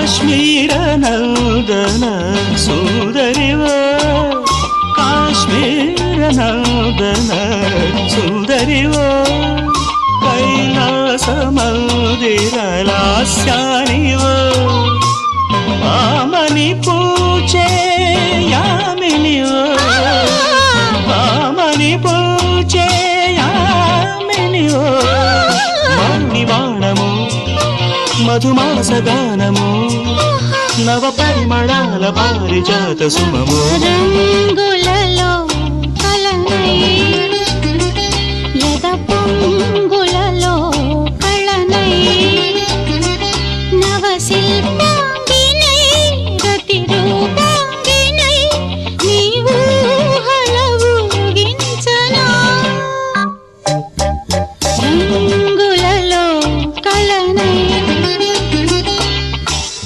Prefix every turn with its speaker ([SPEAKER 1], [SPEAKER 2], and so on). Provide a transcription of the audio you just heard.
[SPEAKER 1] కాశ్మీర నందన సుందరివో కాశ్మీర నందన సుందరివో కైలాస మందిర లాస్యానివో ఆమని పూచే యామినివో ఆమని పూచే యామినివో మణివాణము మధుమాస గానము నవ పరిమళాల పారిజాత సుమము
[SPEAKER 2] రంగులలో